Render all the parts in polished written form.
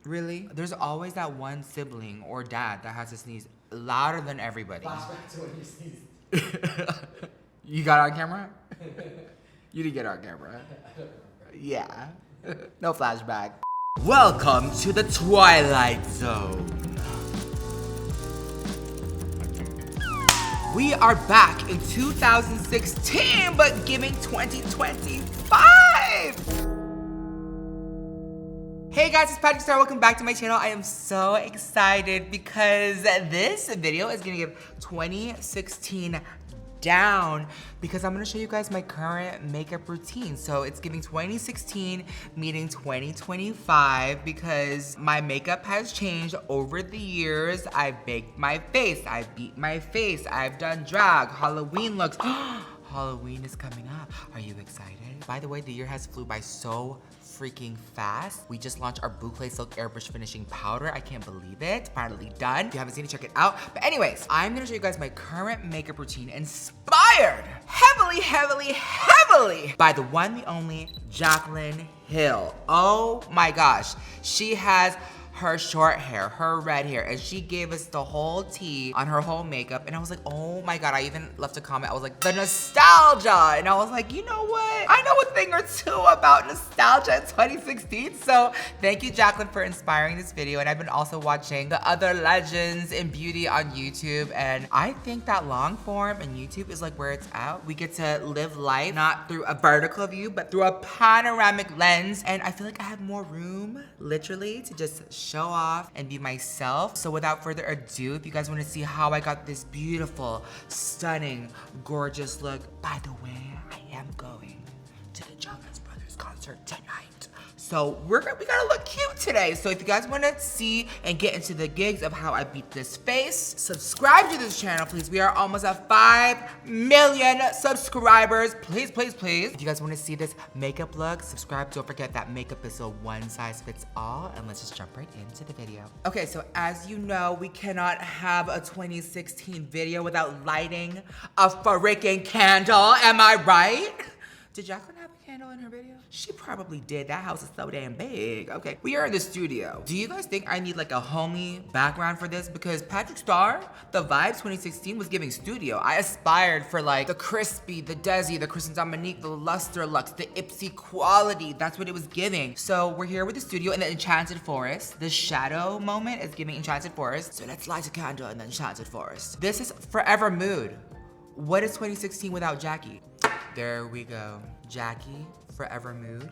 Really? There's always that one sibling or dad that has to sneeze louder than everybody. Flashback to when you sneezed. You got it on camera? You didn't get it on camera. Yeah. No flashback. Welcome to the Twilight Zone. We are back in 2016, but giving 2025. Hey guys, it's PatrickStarrr. Welcome back to my channel. I am so excited because this video is gonna give 2016 down because I'm gonna show you guys my current makeup routine. So it's giving 2016 meeting 2025 because my makeup has changed over the years. I've baked my face, I've beat my face, I've done drag, Halloween looks. Halloween is coming up. Are you excited? By the way, the year has flew by so freaking fast. We just launched our Bouclé Silk Airbrush Finishing Powder. I can't believe it. Finally done. If you haven't seen it, check it out. But anyways, I'm gonna show you guys my current makeup routine inspired heavily by the one, the only Jaclyn Hill. Oh my gosh. She has her short hair, her red hair, and she gave us the whole tea on her whole makeup, and I was like, oh my god. I even left a comment. I was like, the nostalgia, and I was like, you know what? I know a thing or two about nostalgia in 2016, so thank you, Jaclyn, for inspiring this video. And I've been also watching the other legends in beauty on YouTube, and I think that long form and YouTube is like where it's at. We get to live life not through a vertical view, but through a panoramic lens, and I feel like I have more room, literally, to just show off and be myself. So without further ado, if you guys want to see how I got this beautiful, stunning, gorgeous look, by the way, I am going to the Jonas Brothers concert tonight. So we gotta look cute today. So if you guys wanna see and get into the gigs of how I beat this face, subscribe to this channel, please. We are almost at 5 million subscribers. Please, please, please. If you guys wanna see this makeup look, subscribe. Don't forget that makeup is a one size fits all. And let's just jump right into the video. Okay, so as you know, we cannot have a 2016 video without lighting a freaking candle. Am I right? Did Jaclyn have a candle in her video? She probably did. That house is so damn big. Okay, we are in the studio. Do you guys think I need like a homey background for this? Because PatrickStarrr, the Vibes 2016 was giving studio. I aspired for like the crispy, the Desi, the Kristen Dominique, the Luster Lux, the Ipsy quality. That's what it was giving. So we're here with the studio in the Enchanted Forest. The shadow moment is giving Enchanted Forest. So let's light a candle in the Enchanted Forest. This is Forever Mood. What is 2016 without Jackie? There we go. Jackie, Forever Mood,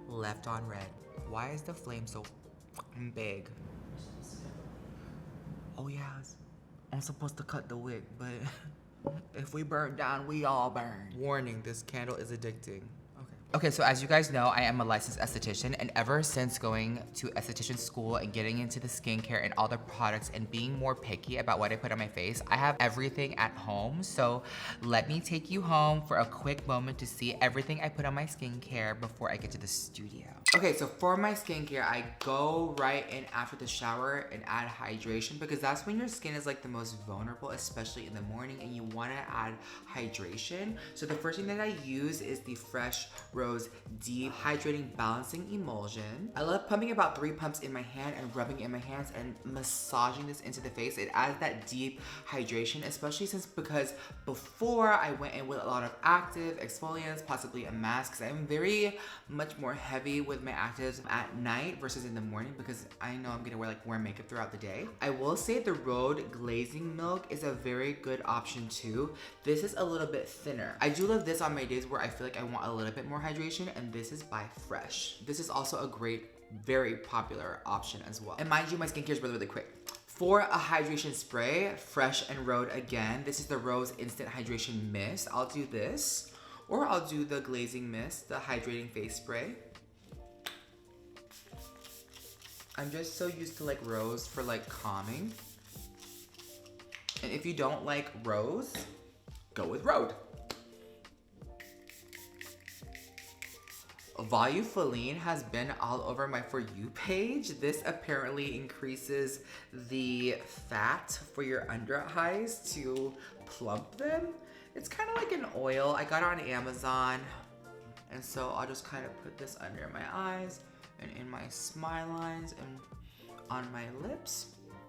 left on red. Why is the flame so big? Oh yes, I'm supposed to cut the wick, but if we burn down, we all burn. Warning, this candle is addicting. Okay, so as you guys know, I am a licensed esthetician, and ever since going to esthetician school and getting into the skincare and all the products and being more picky about what I put on my face, I have everything at home. So let me take you home for a quick moment to see everything I put on my skincare before I get to the studio. Okay, so for my skincare, I go right in after the shower and add hydration because that's when your skin is like the most vulnerable, especially in the morning, and you wanna add hydration. So the first thing that I use is the Fresh Rose Deep Hydrating Balancing Emulsion. I love pumping about 3 pumps in my hand and rubbing it in my hands and massaging this into the face. It adds that deep hydration, especially because before I went in with a lot of active exfoliants, possibly a mask, because I'm very much more heavy with my actives at night versus in the morning because I know I'm gonna wear makeup throughout the day. I will say the Rhode Glazing Milk is a very good option too. This is a little bit thinner. I do love this on my days where I feel like I want a little bit more hydration, and this is by Fresh. This is also a great, very popular option as well. And mind you, my skincare is really, really quick. For a hydration spray, Fresh and Rhode again, this is the Rose Instant Hydration Mist. I'll do this, or I'll do the Glazing Mist, the Hydrating Face Spray. I'm just so used to like Rose for like calming. And if you don't like Rose, go with Rhode. Volufiline has been all over my For You page. This apparently increases the fat for your under eyes to plump them. It's kind of like an oil. I got it on Amazon. And so I'll just kind of put this under my eyes and in my smile lines, and on my lips.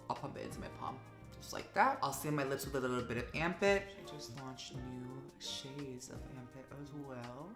I'll pump it into my palm. Just like that. I'll seal my lips with a little bit of Ampit. I just launched new shades of Ampit as well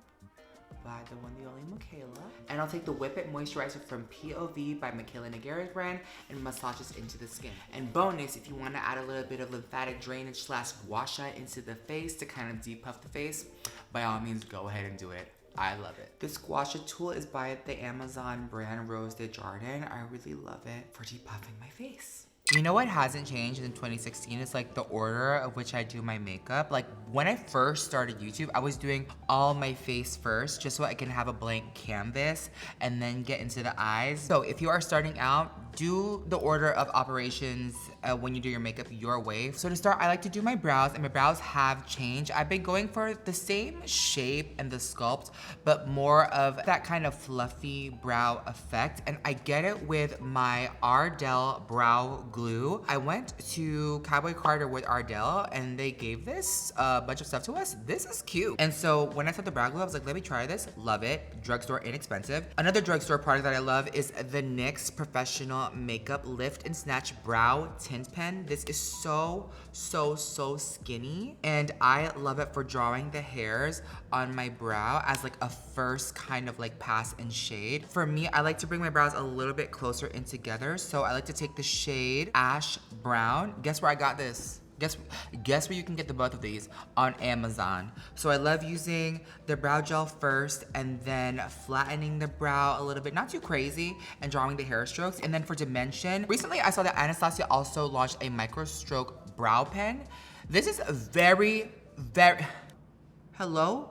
by the one, the only Michaela. And I'll take the Whip It Moisturizer from POV by Michaela Nagara's brand and massage this into the skin. And bonus, if you want to add a little bit of lymphatic drainage / gua sha into the face to kind of depuff the face, by all means, go ahead and do it. I love it. This gua sha tool is by the Amazon brand Rose de Jardin. I really love it for depuffing my face. You know what hasn't changed in 2016 is like the order of which I do my makeup. Like when I first started YouTube, I was doing all my face first just so I can have a blank canvas and then get into the eyes. So if you are starting out, do the order of operations when you do your makeup your way. So to start, I like to do my brows, and my brows have changed. I've been going for the same shape and the sculpt, but more of that kind of fluffy brow effect. And I get it with my Ardell brow glue. I went to Cowboy Carter with Ardell, and they gave this a bunch of stuff to us. This is cute. And so when I saw the brow glue, I was like, let me try this. Love it. Drugstore inexpensive. Another drugstore product that I love is the NYX Professional Makeup Lift and Snatch Brow Tint Pen. This is so skinny, and I love it for drawing the hairs on my brow as like a first kind of like pass and shade. For me, I like to bring my brows a little bit closer in together, so I like to take the shade Ash Brown. Guess where I got this? Guess where you can get the both of these? On Amazon. So I love using the brow gel first and then flattening the brow a little bit, not too crazy, and drawing the hair strokes. And then for dimension, recently I saw that Anastasia also launched a micro stroke brow pen. This is very, hello?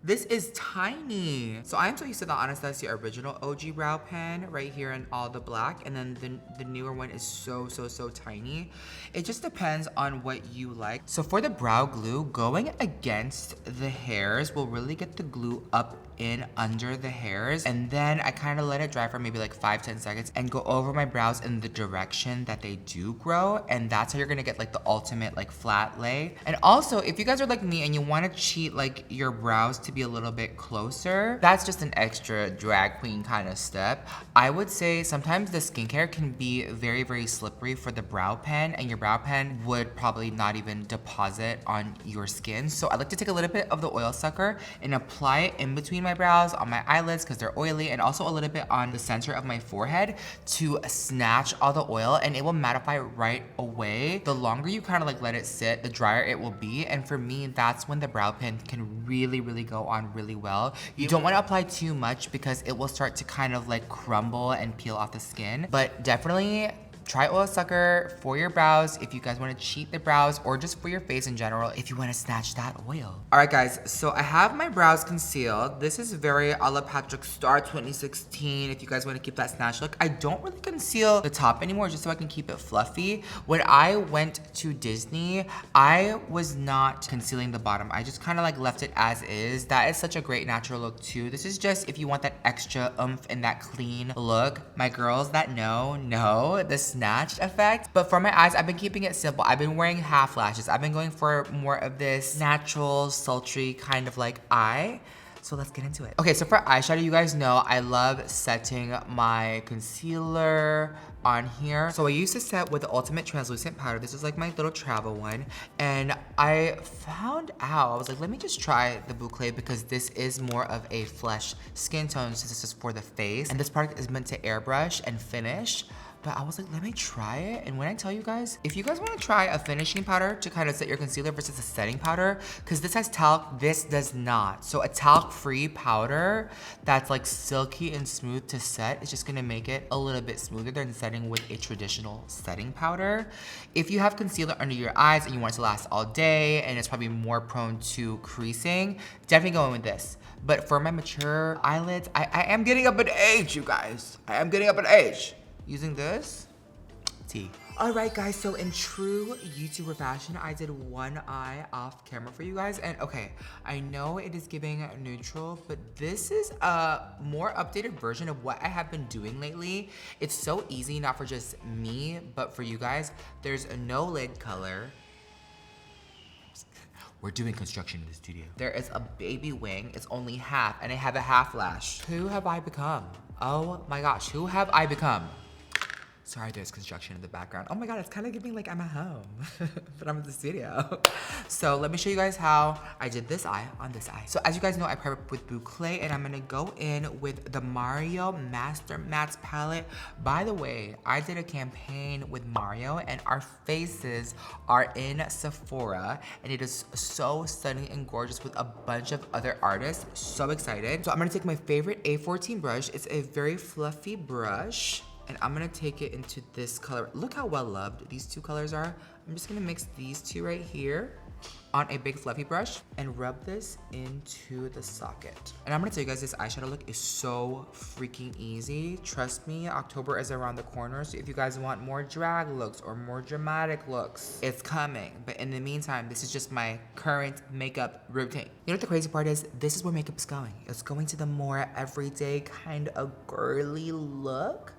This is tiny. So I am so used to the Anastasia original OG brow pen right here in all the black, and then the newer one is so tiny. It just depends on what you like. So for the brow glue, going against the hairs will really get the glue up in under the hairs, and then I kind of let it dry for maybe like 5-10 seconds and go over my brows in the direction that they do grow, and that's how you're gonna get like the ultimate like flat lay. And also, if you guys are like me and you want to cheat like your brows to be a little bit closer, that's just an extra drag queen kind of step. I would say sometimes the skincare can be very slippery for the brow pen, and your brow pen would probably not even deposit on your skin. So I like to take a little bit of the oil sucker and apply it in between my brows, on my eyelids because they're oily, and also a little bit on the center of my forehead to snatch all the oil, and it will mattify right away. The longer you kind of like let it sit, the drier it will be, and for me, that's when the brow pen can really go on really well. You don't want to apply too much because it will start to kind of like crumble and peel off the skin, but definitely try oil sucker for your brows if you guys want to cheat the brows, or just for your face in general if you want to snatch that oil. All right guys, so I have my brows concealed. This is very a la PatrickStarrr 2016 if you guys want to keep that snatch look. I don't really conceal the top anymore just so I can keep it fluffy. When I went to Disney, I was not concealing the bottom. I just kind of like left it as is. That is such a great natural look too. This is just if you want that extra oomph and that clean look. My girls that know the snatched effect. But for my eyes, I've been keeping it simple. I've been wearing half lashes. I've been going for more of this natural, sultry kind of like eye. So let's get into it. Okay, so for eyeshadow, you guys know I love setting my concealer on here. So I used to set with the Ultimate Translucent Powder. This is like my little travel one. And I found out, I was like, let me just try the Bouclé because this is more of a flesh skin tone since this is for the face. And this product is meant to airbrush and finish. But I was like, let me try it. And when I tell you guys, if you guys want to try a finishing powder to kind of set your concealer versus a setting powder, because this has talc, this does not. So a talc-free powder that's like silky and smooth to set is just gonna make it a little bit smoother than setting with a traditional setting powder. If you have concealer under your eyes and you want it to last all day and it's probably more prone to creasing, definitely go in with this. But for my mature eyelids, I am getting up in age, you guys. I am getting up in age. Using this, tea. All right, guys, so in true YouTuber fashion, I did one eye off camera for you guys. And okay, I know it is giving neutral, but this is a more updated version of what I have been doing lately. It's so easy, not for just me, but for you guys. There's a no lid color. We're doing construction in the studio. There is a baby wing. It's only half, and I have a half lash. Who have I become? Oh my gosh, who have I become? Sorry, there's construction in the background. Oh my God, it's kind of giving like I'm at home, but I'm in the studio. So let me show you guys how I did this eye on this eye. So as you guys know, I prep with Bouclé, and I'm gonna go in with the Mario Master Mattes palette. By the way, I did a campaign with Mario, and our faces are in Sephora, and it is so stunning and gorgeous with a bunch of other artists. So excited. So I'm gonna take my favorite A14 brush. It's a very fluffy brush. And I'm gonna take it into this color. Look how well loved these two colors are. I'm just gonna mix these two right here on a big fluffy brush and rub this into the socket. And I'm gonna tell you guys, this eyeshadow look is so freaking easy. Trust me, October is around the corner, so if you guys want more drag looks or more dramatic looks, it's coming. But in the meantime, this is just my current makeup routine. You know what the crazy part is? This is where makeup is going. It's going to the more everyday kind of girly look.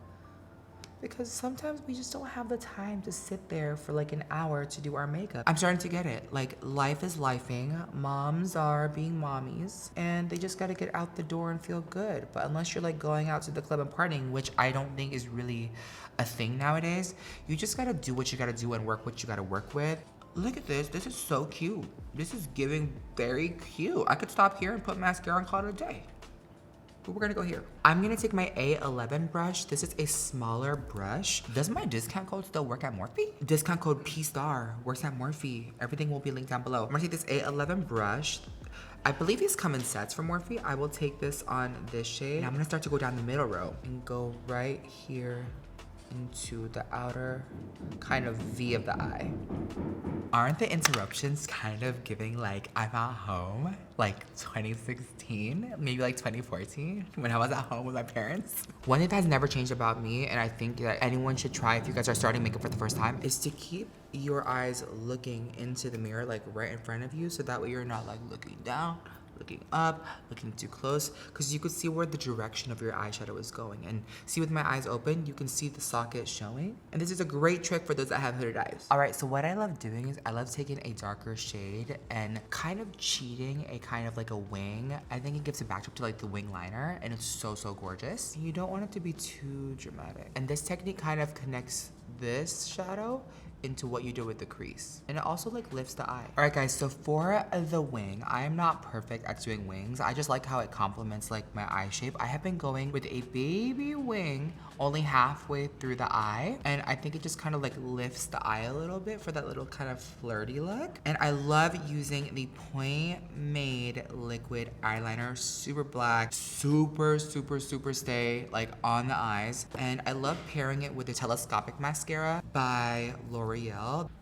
Because sometimes we just don't have the time to sit there for like an hour to do our makeup. I'm starting to get it. Like, life is lifing. Moms are being mommies, and they just gotta get out the door and feel good. But unless you're like going out to the club and partying, which I don't think is really a thing nowadays, you just gotta do what you gotta do and work what you gotta work with. Look at this. This is so cute. This is giving very cute. I could stop here and put mascara and call it a day. But we're gonna go here. I'm gonna take my A11 brush. This is a smaller brush. Does my discount code still work at Morphe? Discount code PSTARRR works at Morphe. Everything will be linked down below. I'm gonna take this A11 brush. I believe these come in sets from Morphe. I will take this on this shade. And I'm gonna start to go down the middle row and go right here into the outer kind of V of the eye. Aren't the interruptions kind of giving like I'm at home? Like 2016, maybe like 2014, when I was at home with my parents. One thing that has never changed about me, and I think that anyone should try if you guys are starting makeup for the first time, is to keep your eyes looking into the mirror, like right in front of you, so that way you're not like looking down, looking up, looking too close, because you could see where the direction of your eyeshadow is going. And see, with my eyes open, you can see the socket showing. And this is a great trick for those that have hooded eyes. All right, so what I love doing is I love taking a darker shade and kind of cheating a kind of like a wing. I think it gives a backdrop to like the wing liner, and it's so, so gorgeous. You don't want it to be too dramatic. And this technique kind of connects this shadow into what you do with the crease. And it also like lifts the eye. All right guys, so for the wing, I am not perfect at doing wings. I just like how it complements like my eye shape. I have been going with a baby wing only halfway through the eye. And I think it just kind of like lifts the eye a little bit for that little kind of flirty look. And I love using the Point Made liquid eyeliner, super black, super, super, super stay like on the eyes. And I love pairing it with the telescopic mascara by L'Oreal.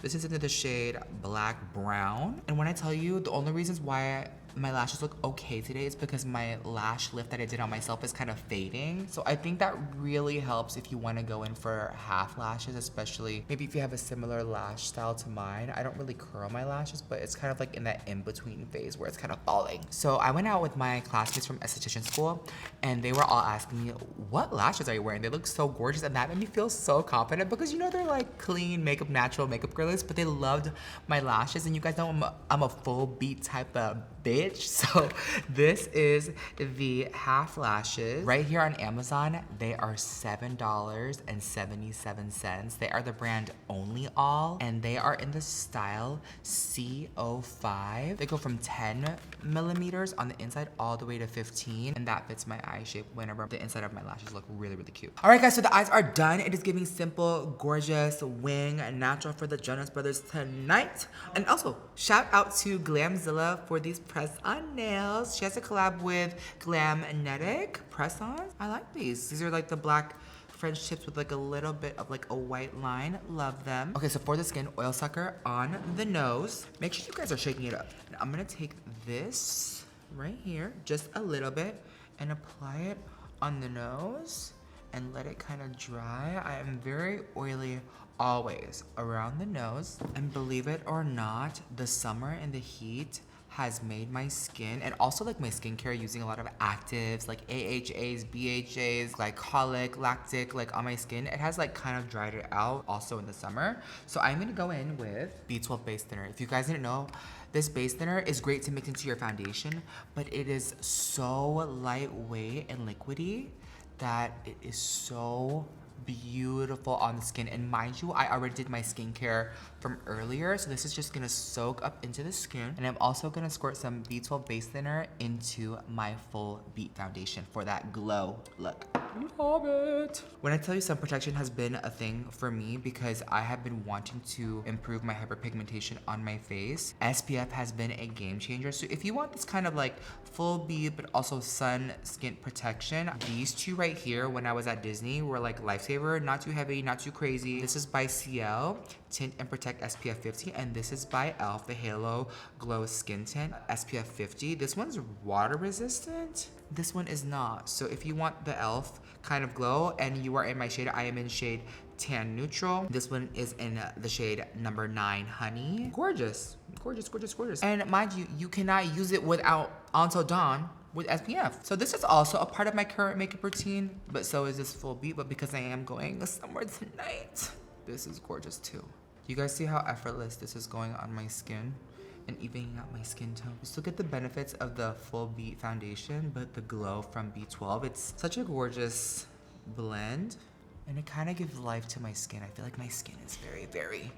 This is in the shade Black Brown. And when I tell you, the only reasons why my lashes look okay today is because my lash lift that I did on myself is kind of fading. So I think that really helps if you want to go in for half lashes, especially maybe if you have a similar lash style to mine. I don't really curl my lashes, but it's kind of like in that in-between phase where it's kind of falling. So I went out with my classmates from esthetician school, and they were all asking me, what lashes are you wearing? They look so gorgeous, and that made me feel so confident because you know they're like clean makeup, natural makeup girlies, but they loved my lashes, and you guys know I'm a full beat type of bitch. So this is the half lashes. Right here on Amazon, they are $7.77. They are the brand Only All, and they are in the style C05. They go from 10 millimeters on the inside all the way to 15, and that fits my eye shape whenever the inside of my lashes look really, really cute. All right guys, so the eyes are done. It is giving simple, gorgeous, wing, natural for the Jonas Brothers tonight. And also, shout out to Glamzilla for these press-on nails. She has a collab with Glamnetic press-ons. I like these. These are like the black French tips with like a little bit of like a white line. Love them. Okay, so for the skin, oil sucker on the nose. Make sure you guys are shaking it up. And I'm gonna take this right here, just a little bit, and apply it on the nose and let it kind of dry. I am very oily always around the nose. And believe it or not, the summer and the heat has made my skin, and also like my skincare, using a lot of actives like AHAs, BHAs, glycolic, lactic, like on my skin, it has like kind of dried it out also in the summer. So I'm gonna go in with B12 base thinner. If you guys didn't know, this base thinner is great to mix into your foundation, but it is so lightweight and liquidy that it is so beautiful on the skin. And mind you, I already did my skincare from earlier, so this is just gonna soak up into the skin. And I'm also gonna squirt some B12 base thinner into my full beat foundation for that glow look. Love it. When I tell you sun protection has been a thing for me because I have been wanting to improve my hyperpigmentation on my face, SPF has been a game changer. So if you want this kind of like full bead but also sun skin protection, these two right here when I was at Disney were like lifesaver. Not too heavy, not too crazy. This is by CL, Tint and Protect SPF 50, and this is by e.l.f. the Halo Glow Skin Tint SPF 50. This one's water resistant. This one is not. So if you want the e.l.f. kind of glow and you are in my shade, I am in shade Tan Neutral. This one is in the shade number 9 Honey. Gorgeous, gorgeous, gorgeous, gorgeous. And mind you, you cannot use it without Until Dawn with SPF. So this is also a part of my current makeup routine, but so is this full beat. But because I am going somewhere tonight, this is gorgeous too. You guys see how effortless this is going on my skin and evening out my skin tone? You still get the benefits of the full beat foundation, but the glow from B12. It's such a gorgeous blend, and it kind of gives life to my skin. I feel like my skin is very, very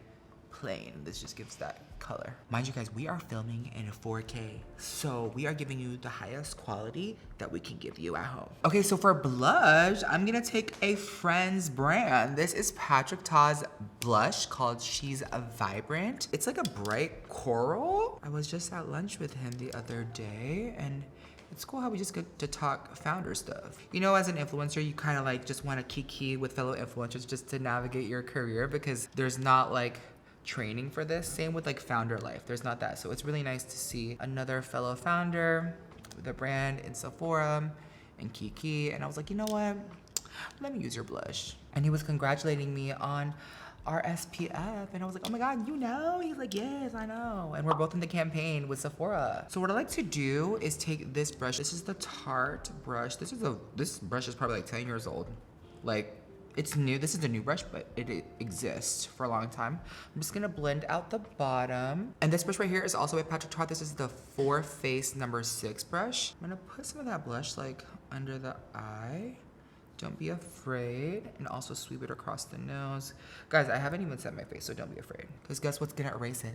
plain. This just gives that color. Mind you guys, we are filming in 4K, so we are giving you the highest quality that we can give you at home. Okay, so for blush, I'm gonna take a Friends brand. This is PatrickStarrr's blush called She's a Vibrant. It's like a bright coral. I was just at lunch with him the other day, and it's cool how we just get to talk founder stuff. You know, as an influencer, you kind of like just want to kiki with fellow influencers just to navigate your career because there's not like training for this. Same with like founder life. There's not that. So it's really nice to see another fellow founder with a brand in Sephora and Kiki. And I was like, you know what? Let me use your blush. And he was congratulating me on our SPF, and I was like, oh my God, you know? He's like, yes, I know. And we're both in the campaign with Sephora. So what I like to do is take this brush. This is the Tarte brush. This brush is probably like 10 years old. Like, it's new. This is a new brush, but it exists for a long time. I'm just gonna blend out the bottom. And this brush right here is also by PatrickStarrr. This is the Face number 6 brush. I'm gonna put some of that blush like under the eye. Don't be afraid. And also sweep it across the nose. Guys, I haven't even set my face, so don't be afraid. Because guess what's gonna erase it?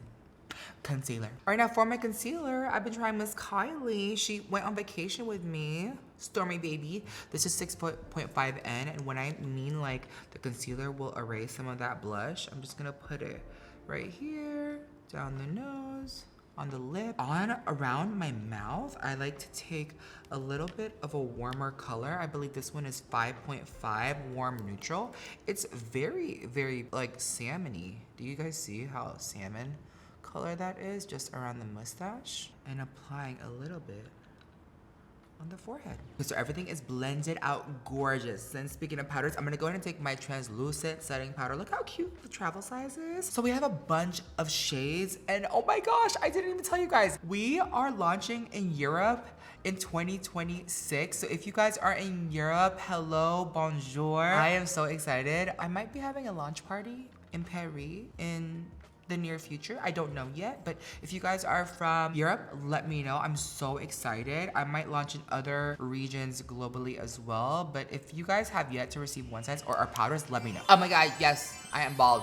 Concealer. All right, now for my concealer, I've been trying Miss Kylie. She went on vacation with me. Stormy baby. This is 6.5N, and when I mean like the concealer will erase some of that blush, I'm just gonna put it right here, down the nose, on the lip, on around my mouth. I like to take a little bit of a warmer color. I believe this one is 5.5 warm neutral. It's very, very like salmony. Do you guys see how salmon color that is? Just around the mustache, and applying a little bit on the forehead. So everything is blended out gorgeous. And speaking of powders, I'm gonna go ahead and take my translucent setting powder. Look how cute the travel size is. So we have a bunch of shades, and oh my gosh, I didn't even tell you guys, we are launching in Europe in 2026. So if you guys are in Europe, hello, bonjour. I am so excited. I might be having a launch party in Paris in the near future. I don't know yet, but if you guys are from Europe, let me know. I'm so excited. I might launch in other regions globally as well, but if you guys have yet to receive one size or our powders, let me know. Oh my God, yes, I am bald.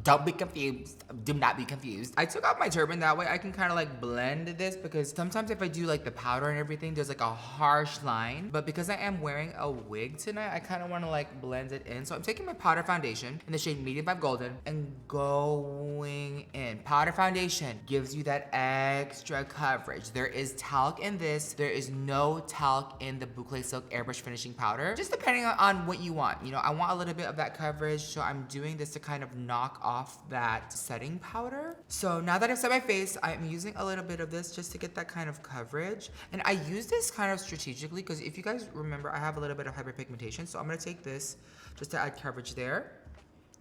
Don't be confused. Do not be confused. I took off my turban, that way I can kind of like blend this, because sometimes if I do like the powder and everything, there's like a harsh line. But because I am wearing a wig tonight, I kind of want to like blend it in. So I'm taking my powder foundation in the shade Medium Vibe Golden and going in. Powder foundation gives you that extra coverage. There is talc in this. There is no talc in the Bouclé Silk Airbrush Finishing Powder. Just depending on what you want. You know, I want a little bit of that coverage, so I'm doing this to kind of knock off that setting powder. So now that I've set my face, I'm using a little bit of this just to get that kind of coverage. And I use this kind of strategically because if you guys remember, I have a little bit of hyperpigmentation. So I'm gonna take this just to add coverage there.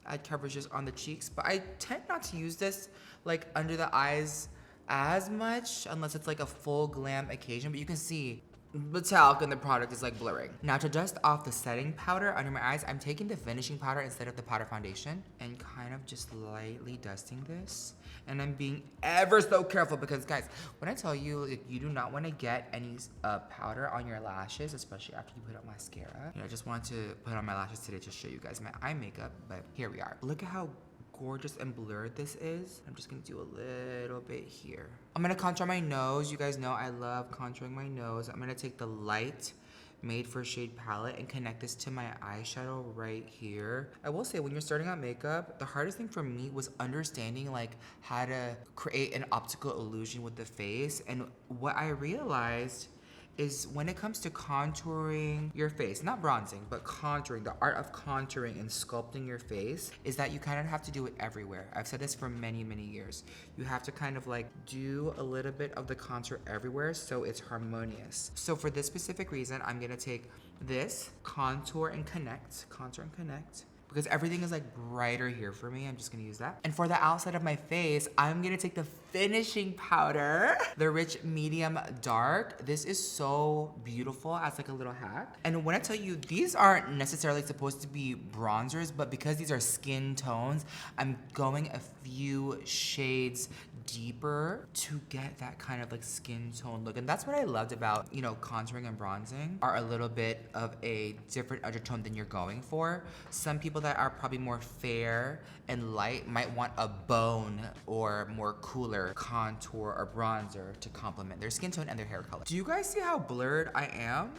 Add coverages on the cheeks, but I tend not to use this like under the eyes as much unless it's like a full glam occasion. But you can see the talc in the product is like blurring. Now to dust off the setting powder under my eyes, I'm taking the finishing powder instead of the powder foundation and kind of just lightly dusting this. And I'm being ever so careful because guys, when I tell you, if you do not want to get any powder on your lashes, especially after you put on mascara. You know, I just wanted to put on my lashes today to show you guys my eye makeup, but here we are. Look at how gorgeous and blurred this is. I'm just gonna do a little bit here. I'm gonna contour my nose. You guys know I love contouring my nose. I'm gonna take the light Made for Shade palette and connect this to my eyeshadow right here. I will say, when you're starting out makeup, the hardest thing for me was understanding like how to create an optical illusion with the face. And what I realized is when it comes to contouring your face, not bronzing, but contouring, the art of contouring and sculpting your face, is that you kind of have to do it everywhere. I've said this for many, many years. You have to kind of like do a little bit of the contour everywhere so it's harmonious. So for this specific reason, I'm gonna take this, contour and connect, because everything is like brighter here for me. I'm just gonna use that. And for the outside of my face, I'm gonna take the finishing powder, the Rich Medium Dark. This is so beautiful as like a little hack. And when I tell you, these aren't necessarily supposed to be bronzers, but because these are skin tones, I'm going a few shades deeper to get that kind of like skin tone look. And that's what I loved about, you know, contouring and bronzing are a little bit of a different undertone than you're going for. Some people that are probably more fair and light might want a bone or more cooler contour or bronzer to complement their skin tone and their hair color. Do you guys see how blurred I am?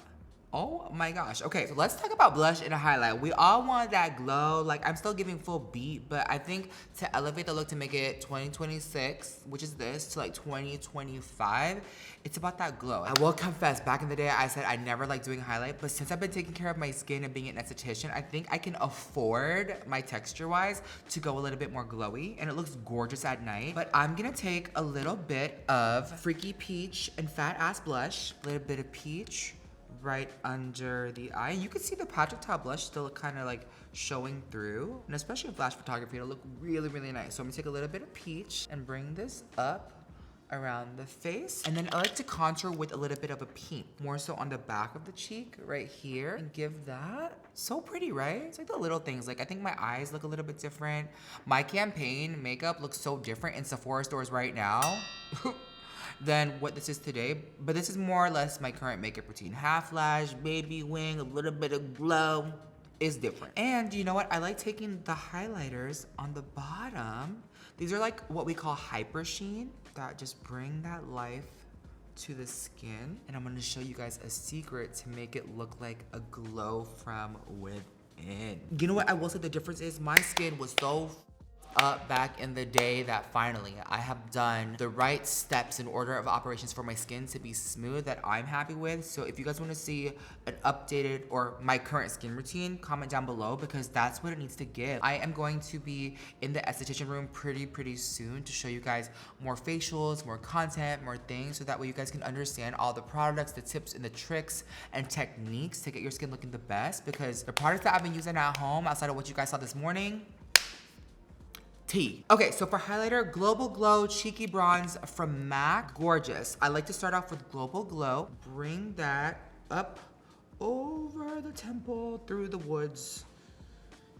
Oh my gosh. Okay, so let's talk about blush and a highlight. We all want that glow. Like, I'm still giving full beat, but I think to elevate the look to make it 2026, which is this, to like 2025, it's about that glow. I will confess, back in the day, I said I never liked doing highlight, but since I've been taking care of my skin and being an esthetician, I think I can afford, my texture-wise, to go a little bit more glowy, and it looks gorgeous at night. But I'm gonna take a little bit of Freaky Peach and Fat Ass Blush, a little bit of peach, right under the eye. You can see the PatrickStarrr blush still kind of like showing through, and especially in flash photography, it'll look really, really nice. So I'm gonna take a little bit of peach and bring this up around the face. And then I like to contour with a little bit of a pink, more so on the back of the cheek right here, and give that. So pretty, right? It's like the little things. Like, I think my eyes look a little bit different. My campaign makeup looks so different in Sephora stores right now than what this is today, but this is more or less my current makeup routine. Half lash, baby wing, a little bit of glow is different. And you know what? I like taking the highlighters on the bottom. These are like what we call hyper sheen, that just bring that life to the skin. And I'm gonna show you guys a secret to make it look like a glow from within. You know what I will say the difference is? My skin was so up back in the day that finally I have done the right steps in order of operations for my skin to be smooth that I'm happy with. So if you guys want to see an updated or my current skin routine, comment down below, because that's what it needs to give. I am going to be in the esthetician room pretty soon to show you guys more facials, more content, more things, so that way you guys can understand all the products, the tips and the tricks and techniques to get your skin looking the best. Because the products that I've been using at home, outside of what you guys saw this morning, tea. Okay, so for highlighter, Global Glow Cheeky Bronze from MAC. Gorgeous. I like to start off with Global Glow. Bring that up over the temple, through the woods,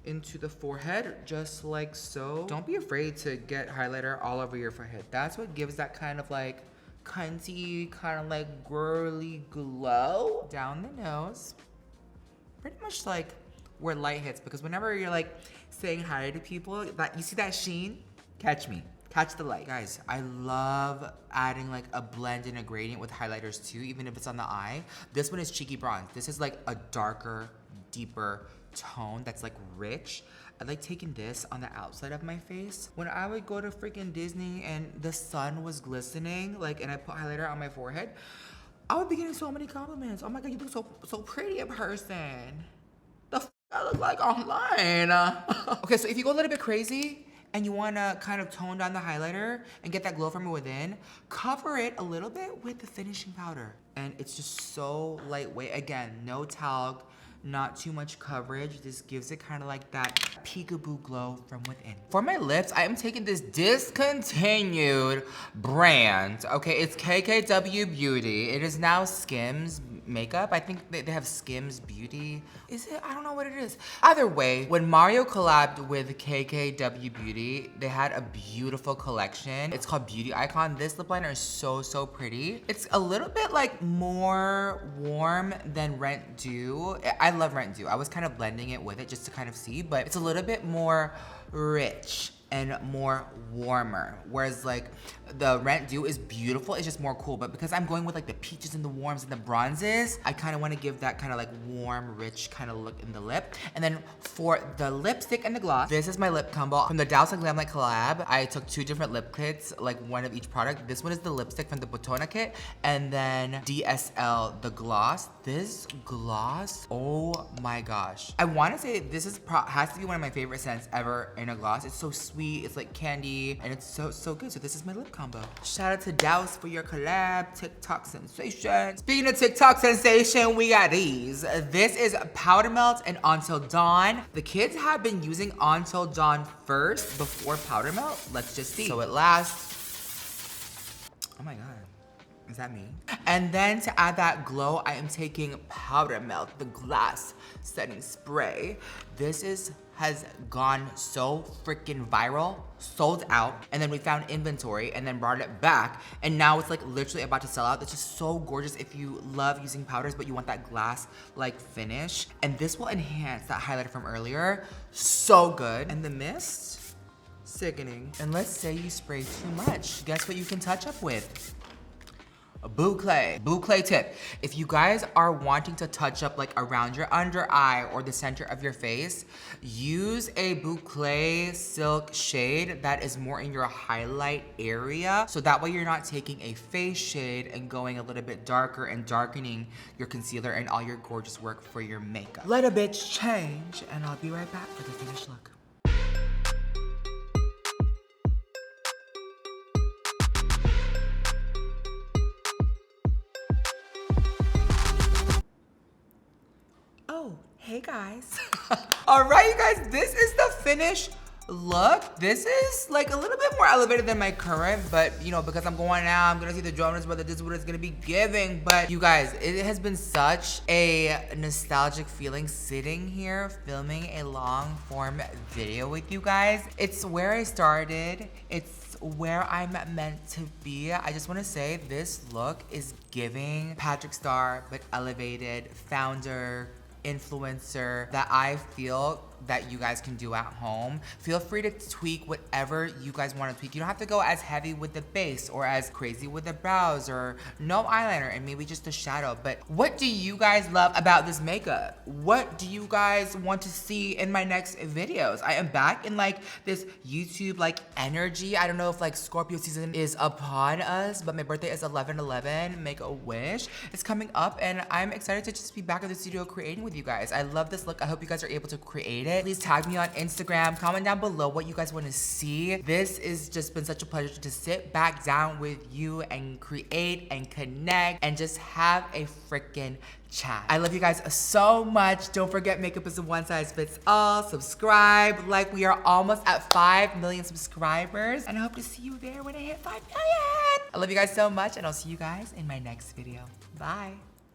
into the forehead, just like so. Don't be afraid to get highlighter all over your forehead. That's what gives that kind of like cunty, kind of like girly glow. Down the nose. Pretty much like where light hits, because whenever you're like saying hi to people, that you see that sheen, catch me, catch the light. Guys, I love adding like a blend and a gradient with highlighters too, even if it's on the eye. This one is Cheeky Bronze. This is like a darker, deeper tone that's like rich. I like taking this on the outside of my face. When I would go to freaking Disney and the sun was glistening, like, and I put highlighter on my forehead, I would be getting so many compliments. Oh my God, you look so pretty in person. I look like online. Okay, so if you go a little bit crazy and you wanna kind of tone down the highlighter and get that glow from within, cover it a little bit with the finishing powder. And it's just so lightweight. Again, no talc, not too much coverage. This gives it kind of like that peekaboo glow from within. For my lips, I am taking this discontinued brand. Okay, it's KKW Beauty. It is now Skims. makeup. I think they have Skims Beauty. Is it? I don't know what it is. Either way, when Mario collabed with KKW Beauty, they had a beautiful collection. It's called Beauty Icon. This lip liner is so, so pretty. It's a little bit like more warm than Rent Dew. I love Rent Dew. I was kind of blending it with it just to kind of see, but it's a little bit more rich and more warmer. Whereas like the Rent Dew is beautiful, it's just more cool. But because I'm going with like the peaches and the warms and the bronzes, I kind of want to give that kind of like warm, rich kind of look in the lip. And then for the lipstick and the gloss, this is my lip combo. From the Douse and Glam Light collab, I took 2 different lip kits, like one of each product. This one is the lipstick from the Botona kit, and then DSL, the gloss. This gloss, oh my gosh. I want to say this is has to be one of my favorite scents ever in a gloss. It's so sweet, it's like candy, and it's so, so good. So this is my lip combo. Shout out to Douse for your collab, TikTok sensation. Speaking of TikTok sensation, we got these. This is Powder Melt and Until Dawn. The kids have been using Until Dawn first before Powder Melt. Let's just see. So it lasts, oh my God. Is that me? And then to add that glow, I am taking Powder Melt, the glass setting spray. This has gone so freaking viral, sold out, and then we found inventory and then brought it back, and now it's like literally about to sell out. It's just so gorgeous if you love using powders but you want that glass like finish. And this will enhance that highlighter from earlier. So good. And the mist, sickening. And let's say you spray too much. Guess what you can touch up with? A Bouclé tip. If you guys are wanting to touch up like around your under eye or the center of your face, use a Bouclé silk shade that is more in your highlight area. So that way you're not taking a face shade and going a little bit darker and darkening your concealer and all your gorgeous work for your makeup. Let a bitch change, and I'll be right back for the finished look. Hey guys. All right, you guys, this is the finished look. This is like a little bit more elevated than my current, but you know, because I'm going out, I'm gonna see the Jonas Brothers, this is what it's gonna be giving. But you guys, it has been such a nostalgic feeling sitting here filming a long form video with you guys. It's where I started. It's where I'm meant to be. I just want to say this look is giving PatrickStarrr, but elevated, founder, influencer that I feel that you guys can do at home. Feel free to tweak whatever you guys want to tweak. You don't have to go as heavy with the base or as crazy with the brows or no eyeliner and maybe just a shadow. But what do you guys love about this makeup? What do you guys want to see in my next videos? I am back in like this YouTube like energy. I don't know if like Scorpio season is upon us, but my birthday is 11/11. Make a wish. It's coming up and I'm excited to just be back in the studio creating with you guys. I love this look. I hope you guys are able to create it. Please tag me on Instagram. Comment down below what you guys want to see. This has just been such a pleasure to sit back down with you and create and connect and just have a freaking chat. I love you guys so much. Don't forget, makeup is a one size fits all. Subscribe. Like, we are almost at 5 million subscribers, and I hope to see you there when I hit 5 million. I love you guys so much, and I'll see you guys in my next video. Bye.